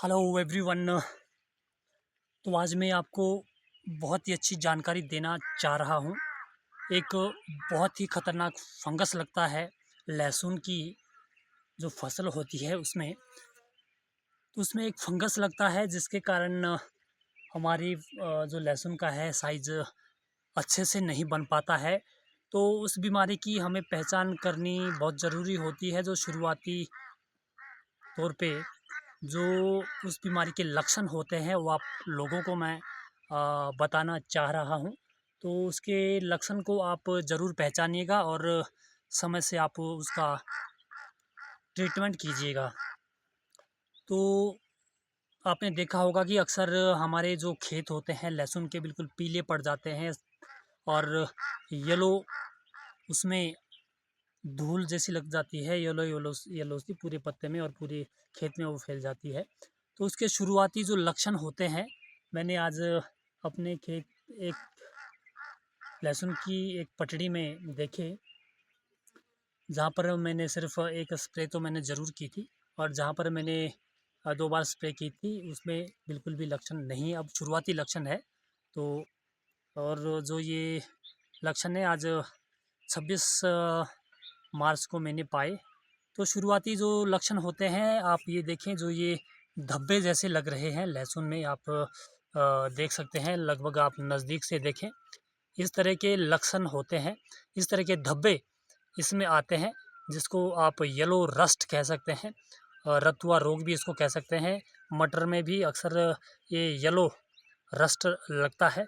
Hello everyone. तो आज मैं आपको बहुत ही अच्छी जानकारी देना चाह रहा हूँ। एक बहुत ही ख़तरनाक फंगस लगता है लहसुन की जो फसल होती है उसमें। तो उसमें एक फंगस लगता है जिसके कारण हमारी जो लहसुन का है साइज़ अच्छे से नहीं बन पाता है। तो उस बीमारी की हमें पहचान करनी बहुत ज़रूरी होती है। जो शुरुआती तौर पे जो उस बीमारी के लक्षण होते हैं वो आप लोगों को मैं बताना चाह रहा हूँ। तो उसके लक्षण को आप ज़रूर पहचानिएगा और समय से आप उसका ट्रीटमेंट कीजिएगा। तो आपने देखा होगा कि अक्सर हमारे जो खेत होते हैं लहसुन के बिल्कुल पीले पड़ जाते हैं और येलो उसमें धूल जैसी लग जाती है, येलो येलो येलो सी पूरे पत्ते में और पूरे खेत में वो फैल जाती है। तो उसके शुरुआती जो लक्षण होते हैं मैंने आज अपने खेत एक लहसुन की एक पटड़ी में देखे, जहाँ पर मैंने सिर्फ एक स्प्रे तो मैंने ज़रूर की थी और जहाँ पर मैंने 2 बार स्प्रे की थी उसमें बिल्कुल भी लक्षण नहीं, अब शुरुआती लक्षण है। तो और जो ये लक्षण है आज 26 मार्च को मैंने पाए। तो शुरुआती जो लक्षण होते हैं आप ये देखें, जो ये धब्बे जैसे लग रहे हैं लहसुन में, आप देख सकते हैं, लगभग आप नज़दीक से देखें इस तरह के लक्षण होते हैं, इस तरह के धब्बे इसमें आते हैं जिसको आप येलो रस्ट कह सकते हैं और रतुआ रोग भी इसको कह सकते हैं। मटर में भी अक्सर ये येलो रस्ट लगता है।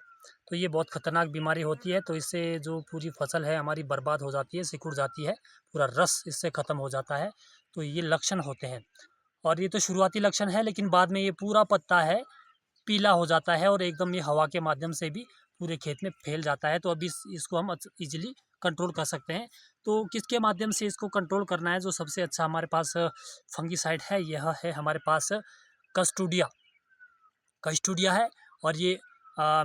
तो ये बहुत ख़तरनाक बीमारी होती है। तो इससे जो पूरी फसल है हमारी बर्बाद हो जाती है, सिकुड़ जाती है, पूरा रस इससे ख़त्म हो जाता है। तो ये लक्षण होते हैं और ये तो शुरुआती लक्षण है, लेकिन बाद में ये पूरा पत्ता है पीला हो जाता है और एकदम ये हवा के माध्यम से भी पूरे खेत में फैल जाता है। तो अभी इसको हम इजीली कंट्रोल कर सकते हैं। तो किसके माध्यम से इसको कंट्रोल करना है? जो सबसे अच्छा हमारे पास फंगीसाइड है यह है हमारे पास कस्टोडिया कस्टोडिया है। और ये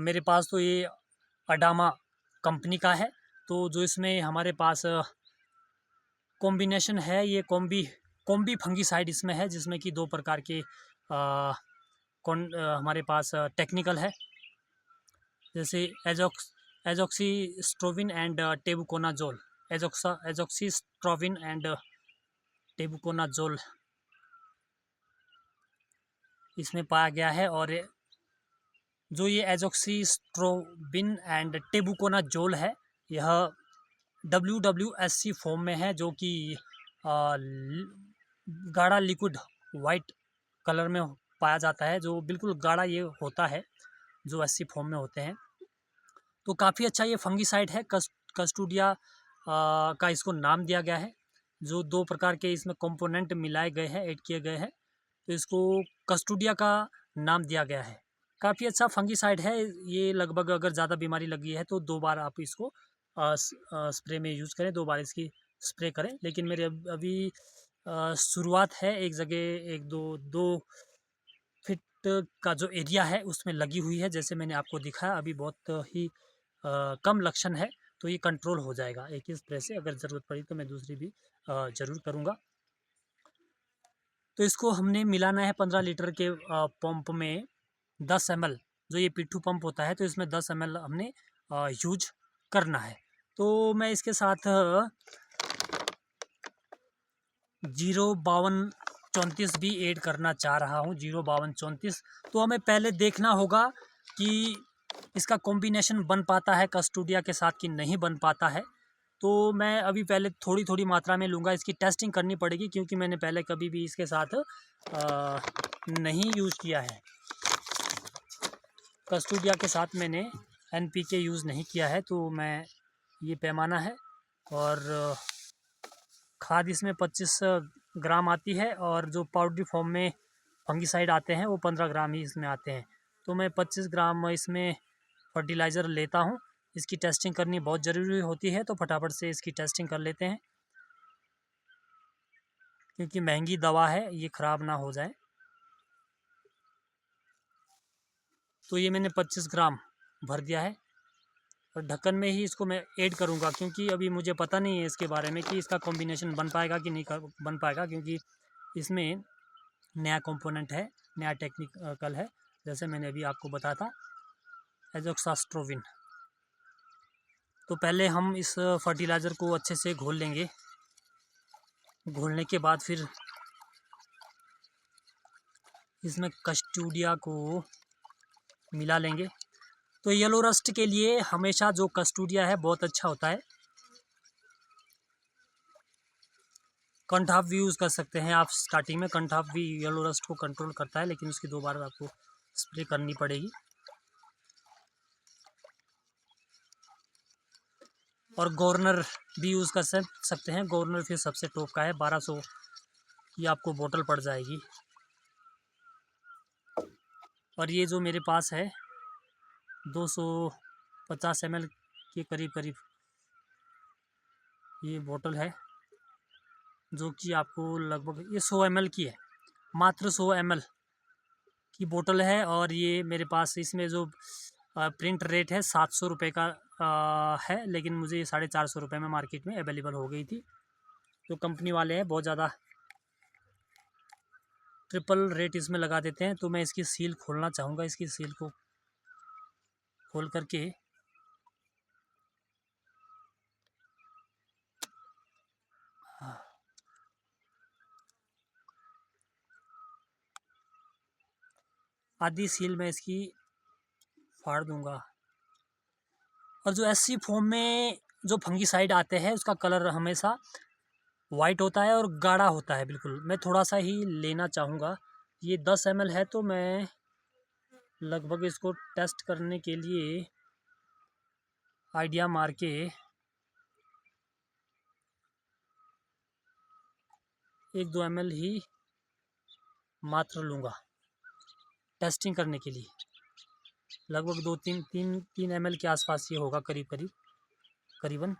मेरे पास तो ये अडामा कंपनी का है। तो जो इसमें हमारे पास कॉम्बिनेशन है, ये कॉम्बी फंगीसाइड इसमें है, जिसमें कि 2 प्रकार के हमारे पास टेक्निकल है, जैसे azoxystrobin and tebuconazole. Azoxystrobin and tebuconazole इसमें पाया गया है। और जो ये एजॉक्सी स्ट्रोविन एंड टेबुकोनाजोल है यह WWSC फॉर्म में है, जो कि गाढ़ा लिक्विड वाइट कलर में पाया जाता है, जो बिल्कुल गाढ़ा ये होता है जो SC फॉर्म में होते हैं। तो काफ़ी अच्छा ये फंगीसाइड है। कस्टोडिया का इसको नाम दिया गया है। जो 2 प्रकार के इसमें कंपोनेंट मिलाए गए हैं, ऐड किए गए हैं, तो इसको कस्टोडिया का नाम दिया गया है। काफ़ी अच्छा फंगीसाइड है ये। लगभग अगर ज़्यादा बीमारी लगी है तो 2 बार आप इसको स्प्रे में यूज़ करें, 2 बार इसकी स्प्रे करें। लेकिन मेरे अभी शुरुआत है, एक जगह 1-2 फीट का जो एरिया है उसमें लगी हुई है, जैसे मैंने आपको दिखाया। अभी बहुत ही कम लक्षण है, तो ये कंट्रोल हो जाएगा एक ही स्प्रे से। अगर ज़रूरत पड़ी तो मैं दूसरी भी ज़रूर करूँगा। तो इसको हमने मिलाना है 15 लीटर के पंप में 10 ml, जो ये पिट्ठू पंप होता है, तो इसमें 10 ml हमने यूज करना है। तो मैं इसके साथ 05234 भी ऐड करना चाह रहा हूँ। 05234। तो हमें पहले देखना होगा कि इसका कॉम्बिनेशन बन पाता है कस्टोडिया के साथ कि नहीं बन पाता है। तो मैं अभी पहले थोड़ी थोड़ी मात्रा में लूँगा, इसकी टेस्टिंग करनी पड़ेगी, क्योंकि मैंने पहले कभी भी इसके साथ नहीं यूज़ किया है। कस्टोडिया के साथ मैंने NPK यूज़ नहीं किया है। तो मैं ये पैमाना है और खाद इसमें 25 ग्राम आती है और जो पाउडर फॉर्म में फंगीसाइड आते हैं वो 15 ग्राम ही इसमें आते हैं। तो मैं 25 ग्राम इसमें फर्टिलाइज़र लेता हूँ। इसकी टेस्टिंग करनी बहुत ज़रूरी होती है, तो फटाफट से इसकी टेस्टिंग कर लेते हैं, क्योंकि महंगी दवा है, ये ख़राब ना हो जाए। तो ये मैंने 25 ग्राम भर दिया है और ढक्कन में ही इसको मैं ऐड करूँगा, क्योंकि अभी मुझे पता नहीं है इसके बारे में कि इसका कॉम्बिनेशन बन पाएगा कि नहीं बन पाएगा, क्योंकि इसमें नया कंपोनेंट है नया टेक्निकल है, जैसे मैंने अभी आपको बताया था, एजोक्सास्ट्रोविन। तो पहले हम इस फर्टिलाइज़र को अच्छे से घोल लेंगे। घोलने के बाद फिर इसमें कस्टोडिया को मिला लेंगे। तो येलो रस्ट के लिए हमेशा जो कस्टोडिया है बहुत अच्छा होता है। कंठाप भी यूज़ कर सकते हैं आप स्टार्टिंग में। कंठाप भी येलो रस्ट को कंट्रोल करता है, लेकिन उसकी 2 बार आपको स्प्रे करनी पड़ेगी। और गवर्नर भी यूज़ कर सकते हैं। गवर्नर फिर सबसे टॉप का है, 1200 की आपको बोतल पड़ जाएगी। और ये जो मेरे पास है 250 ml के करीब ये बोतल है, जो कि आपको लगभग ये 100 ml की है, मात्र 100 ml की बोतल है। और ये मेरे पास इसमें जो प्रिंट रेट है 700 रुपये का है, लेकिन मुझे ये 450 रुपये में मार्केट में अवेलेबल हो गई थी। तो कंपनी वाले हैं बहुत ज़्यादा ट्रिपल रेट इसमें लगा देते हैं। तो मैं इसकी सील खोलना चाहूँगा। इसकी सील को खोल करके आधी सील मैं इसकी फाड़ दूंगा। और जो एससी फॉर्म में जो फंगीसाइड आते हैं उसका कलर हमेशा वाइट होता है और गाढ़ा होता है बिल्कुल। मैं थोड़ा सा ही लेना चाहूँगा। ये 10 ml है, तो मैं लगभग इसको टेस्ट करने के लिए आइडिया मार के 1-2 ml ही मात्र लूँगा टेस्टिंग करने के लिए। लगभग 2-3 ml के आसपास ये होगा करीबन।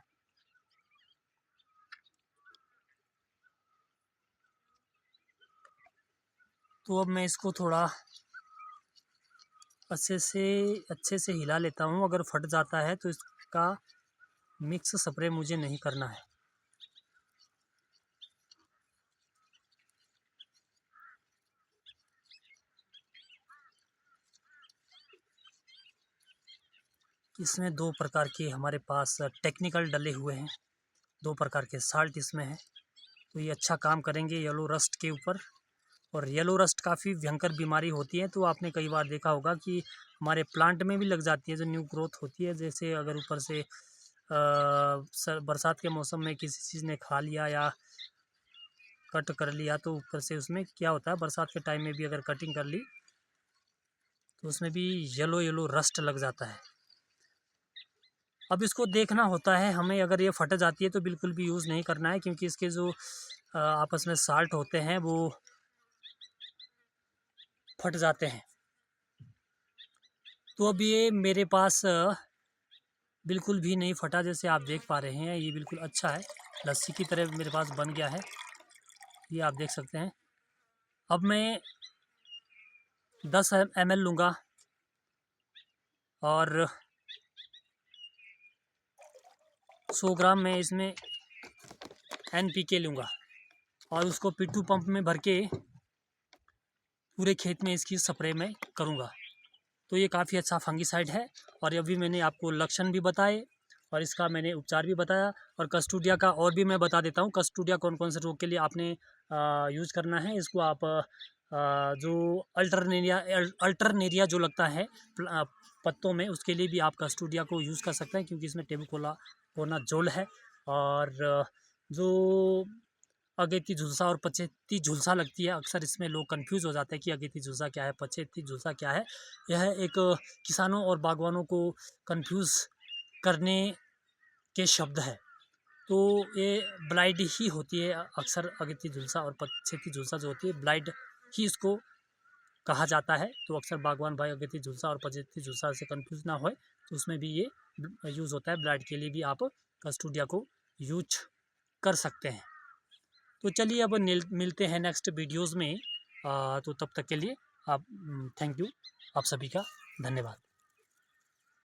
तो अब मैं इसको थोड़ा अच्छे से हिला लेता हूँ। अगर फट जाता है तो इसका मिक्स स्प्रे मुझे नहीं करना है। इसमें 2 प्रकार के हमारे पास टेक्निकल डले हुए हैं, 2 प्रकार के साल्ट इसमें हैं। तो ये अच्छा काम करेंगे येलो रस्ट के ऊपर। और येलो रस्ट काफ़ी भयंकर बीमारी होती है। तो आपने कई बार देखा होगा कि हमारे प्लांट में भी लग जाती है, जो न्यू ग्रोथ होती है। जैसे अगर ऊपर से बरसात के मौसम में किसी चीज़ ने खा लिया या कट कर लिया, तो ऊपर से उसमें क्या होता है, बरसात के टाइम में भी अगर कटिंग कर ली तो उसमें भी येलो रस्ट लग जाता है। अब इसको देखना होता है हमें। अगर ये फट जाती है तो बिल्कुल भी यूज़ नहीं करना है, क्योंकि इसके जो आपस में साल्ट होते हैं वो फट जाते हैं। तो अब ये मेरे पास बिल्कुल भी नहीं फटा, जैसे आप देख पा रहे हैं। ये बिल्कुल अच्छा है, लस्सी की तरह मेरे पास बन गया है, ये आप देख सकते हैं। अब मैं 10 ml लूँगा और 100 ग्राम मैं इसमें NPK लूँगा और उसको पिट्ठू पंप में भर के पूरे खेत में इसकी स्प्रे में करूँगा। तो ये काफ़ी अच्छा फंगीसाइड है। और अभी मैंने आपको लक्षण भी बताए और इसका मैंने उपचार भी बताया। और कस्टोडिया का और भी मैं बता देता हूँ। कस्टोडिया कौन कौन से रोग के लिए आपने यूज़ करना है। इसको आप जो अल्टरनेरिया जो लगता है पत्तों में, उसके लिए भी आप कस्टोडिया को यूज़ कर सकते हैं, क्योंकि इसमें टेबुकोनाजोल है। और जो अगेती झुलसा और पछेती झुलसा लगती है, अक्सर इसमें लोग कंफ्यूज हो जाते हैं कि अगेती झुलसा क्या है, पछेती झुलसा क्या है। यह एक किसानों और बागवानों को कंफ्यूज करने के शब्द है। तो ये ब्लाइट ही होती है। अक्सर अगेती झुलसा और पछेती झुलसा जो होती है, ब्लाइट ही इसको कहा जाता है। तो अक्सर बागवान भाई अगेती झुलसा और पछेती झुलसा से कंफ्यूज ना होए, तो उसमें भी ये यूज़ होता है। ब्लाइट के लिए भी आप कस्टोडिया को यूज कर सकते हैं। तो चलिए अब मिलते हैं नेक्स्ट वीडियोज़ में। तो तब तक के लिए आप थैंक यू, आप सभी का धन्यवाद।